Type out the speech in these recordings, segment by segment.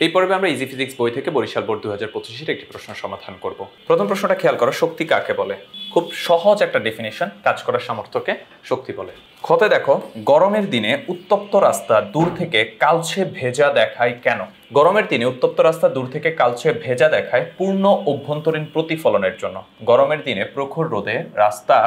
এই পর্বে আমরা ইজি ফিজিক্স বই থেকে বরিশাল বোর্ড 2025 একটি প্রশ্ন সমাধান করব। প্রথম প্রশ্নটা খেয়াল করো, শক্তি কাকে বলে? খুব সহজ একটা ডেফিনেশন, কাজ করার সামর্থ্যকে শক্তি বলে। খতে দেখো, গরমের দিনে উত্তপ্ত রাস্তা দূর থেকে কালচে ভেজা দেখায় কেন? গরমের দিনে উত্তপ্ত রাস্তা দূর থেকে কালচে ভেজা দেখায় পূর্ণ অভ্যন্তরীণ প্রতিফলনের জন্য। গরমের দিনে প্রখর রোদে রাস্তা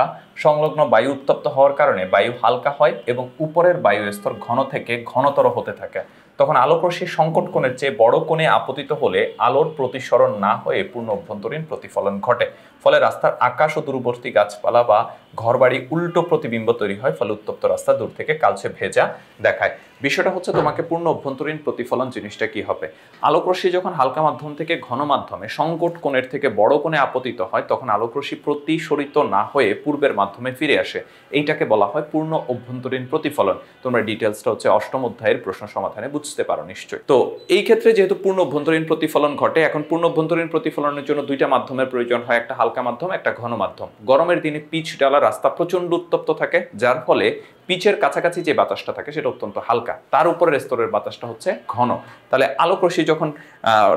সংলগ্ন বায়ু উত্তপ্ত হওয়ার কারণে বায়ু হালকা হয় এবং উপরের বায়ু স্তর ঘন থেকে ঘনতর হতে থাকে। তখন আলোকরশ্মি সংকট কোণের চেয়ে বড় কোণে আপতিত হলে আলোর প্রতিসরণ না হয়ে পূর্ণ অভ্যন্তরীণ প্রতিফলন ঘটে। ফলে রাস্তার আকাশ ও দূরবর্তী গাছপালা বা ঘরবাড়ি উল্টো প্রতিবিম্ব তৈরি হয়, ফলে উত্তপ্ত রাস্তা দূর থেকে কালচে ভেজা দেখায়। বিষয়টা হচ্ছে তোমাকে পূর্ণ অভ্যন্তরীণ প্রতিফলন জিনিসটা কি হবে? আলোকরশ্মি যখন হালকা মাধ্যম থেকে ঘন মাধ্যমে সংকট কোণের থেকে বড় কোণে আপতিত হয়, তখন আলোকরশ্মি প্রতিসরিত না হয়ে পূর্বের মাধ্যমে ফিরে আসে। এইটাকে বলা হয় পূর্ণ অভ্যন্তরীণ প্রতিফলন। তোমরা ডিটেলসটা হচ্ছে অষ্টম অধ্যায়ের প্রশ্ন সমাধানে বুঝতে পারো নিশ্চয়ই। তো এই ক্ষেত্রে যেহেতু পূর্ণ অভ্যন্তরীণ প্রতিফলন ঘটে, এখন পূর্ণ অভ্যন্তরীণ প্রতিফলনের জন্য দুইটা মাধ্যমের প্রয়োজন হয়, একটা হালকা মাধ্যম, একটা ঘন মাধ্যম। গরমের দিনে পিচ ডালা রাস্তা প্রচন্ড উত্তপ্ত থাকে, যার ফলে পিচের কাছাকাছি যে বাতাসটা থাকে সেটা অত্যন্ত হালকা, তার উপরের স্তরের বাতাসটা হচ্ছে ঘন। তাহলে আলোকরশ্মি যখন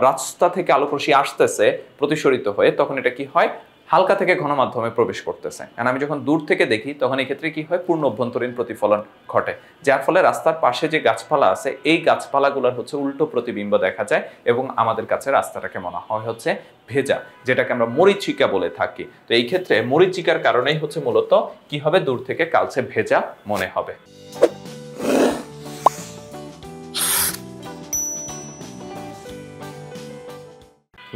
রাস্তা থেকে আলোকরশ্মি আসতেছে প্রতিসরিত হয়ে, তখন এটা কি হয়? হালকা থেকে ঘন মাধ্যমে প্রবেশ করতেছে। আর আমি যখন দূর থেকে দেখি, তখন এই ক্ষেত্রে কি হয়? পূর্ণ অভ্যন্তরীণ প্রতিফলন ঘটে, যার ফলে রাস্তার পাশে যে গাছপালা আছে, এই গাছপালাগুলোর হচ্ছে উল্টো প্রতিবিম্ব দেখা যায় এবং আমাদের কাছে রাস্তাটাকে মনে হয় হচ্ছে ভেজা, যেটাকে আমরা মরীচিকা বলে থাকি। তো এই ক্ষেত্রে মরীচিকার কারণেই হচ্ছে মূলত কি হবে? দূর থেকে কালচে ভেজা মনে হবে।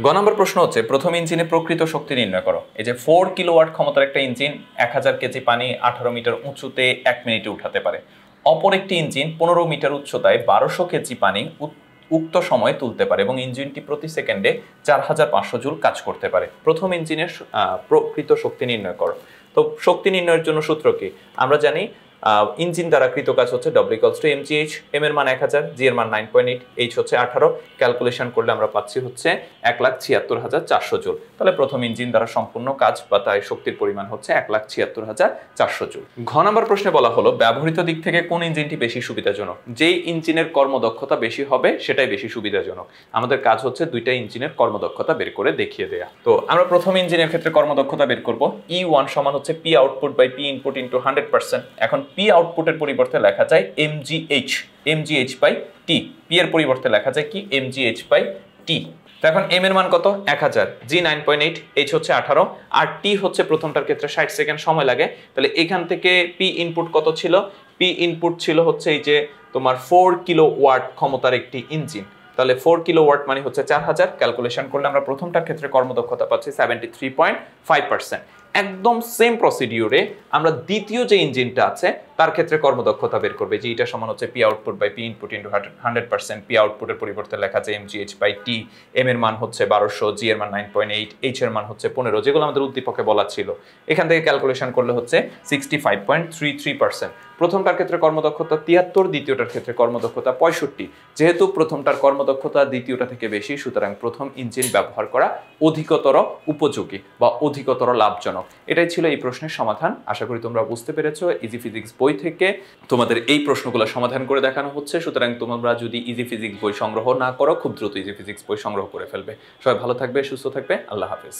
গ নম্বর প্রশ্ন হচ্ছে, প্রথম ইঞ্জিনে প্রকৃত শক্তি নির্ণয় করো। এই যে 4 কিলোওয়াট ক্ষমতার একটা ইঞ্জিন 1000 কেজি পানি 18 মিটার উঁচুতে 1 মিনিটে উঠাতে পারে। অপর একটি ইঞ্জিন 15 মিটার উচ্চতায় 1200 কেজি পানি উক্ত সময়ে তুলতে পারে এবং ইঞ্জিনটি প্রতি সেকেন্ডে 4500 জুল কাজ করতে পারে। প্রথম ইঞ্জিনের প্রকৃত শক্তি নির্ণয় করো। তো শক্তি নির্ণয়ের জন্য সূত্র কি? আমরা জানি ইঞ্জিন দ্বারা কৃত কাজ হচ্ছে W=mgh, m এর মান 1000, g এর মান 9.8, h হচ্ছে 18। ক্যালকুলেশন করলে আমরা পাচ্ছি হচ্ছে 1,76,400 জুল। তাহলে প্রথম ইঞ্জিন দ্বারা সম্পূর্ণ কাজ বা তাই শক্তির পরিমাণ হচ্ছে 1,76,400 জুল। ঘ নম্বর প্রশ্নে বলা হলো, ব্যবহৃত দিক থেকে কোন ইঞ্জিনটি বেশি সুবিধাজনক? যেই ইঞ্জিনের কর্মদক্ষতা বেশি হবে সেটাই বেশি সুবিধাজনক। আমাদের কাজ হচ্ছে দুইটা ইঞ্জিনের কর্মদক্ষতা বের করে দেখিয়ে দেয়া। তো আমরা প্রথম ইঞ্জিনের ক্ষেত্রে কর্মদক্ষতা বের করব। E1 সমান হচ্ছে P output by P input into 100%। এখন P আউটপুটের পরিবর্তে লেখা যায় mgh বাই T। P এর পরিবর্তে লেখা যায় কি? mgh by T। তো এখন m এর মান কত? 1000, g 9.8, h হচ্ছে 18 আর t হচ্ছে প্রথমটার ক্ষেত্রে 60 সেকেন্ড সময় লাগে। তাহলে এখান থেকে P ইনপুট কত ছিল? P ইনপুট ছিল হচ্ছে এই যে তোমার 4 কিলোওয়াট ক্ষমতার একটি ইঞ্জিন। তাহলে 4 কিলোওয়াট মানে হচ্ছে 4000। ক্যালকুলেশন করলে আমরা প্রথমটার ক্ষেত্রে কর্মদক্ষতা পাচ্ছি 73.5%। একদম সেম প্রসিডিউরে আমরা দ্বিতীয় যে ইঞ্জিনটা আছে তার ক্ষেত্রে কর্মদক্ষতা বের করবে, যে এটা সমান হচ্ছে P output by P input into 100%। P আউটপুটের পরিবর্তে লেখা যায় mgh বাই T। m এর মান হচ্ছে 1200, g এর মান 9.8, h এর মান হচ্ছে 15, যেগুলো আমাদের উদ্দীপকে বলা ছিল। এখান থেকে ক্যালকুলেশন করলে হচ্ছে 65.33%। প্রথমটার ক্ষেত্রে কর্মদক্ষতা 73, দ্বিতীয়টার ক্ষেত্রে কর্মদক্ষতা 65। যেহেতু প্রথমটার কর্মদক্ষতা দ্বিতীয়টা থেকে বেশি, সুতরাং প্রথম ইঞ্জিন ব্যবহার করা অধিকতর উপযোগী বা অধিকতর লাভজনক। এটাই ছিল এই প্রশ্নের সমাধান। আশা করি তোমরা বুঝতে পেরেছো। ইজি ফিজিক্স বই থেকে তোমাদের এই প্রশ্নগুলো সমাধান করে দেখানো হচ্ছে, সুতরাং তোমরা যদি ইজি ফিজিক্স বই সংগ্রহ না করো, খুব দ্রুত ইজি ফিজিক্স বই সংগ্রহ করে ফেলবে। সবাই ভালো থাকবে, সুস্থ থাকবে। আল্লাহ হাফেজ।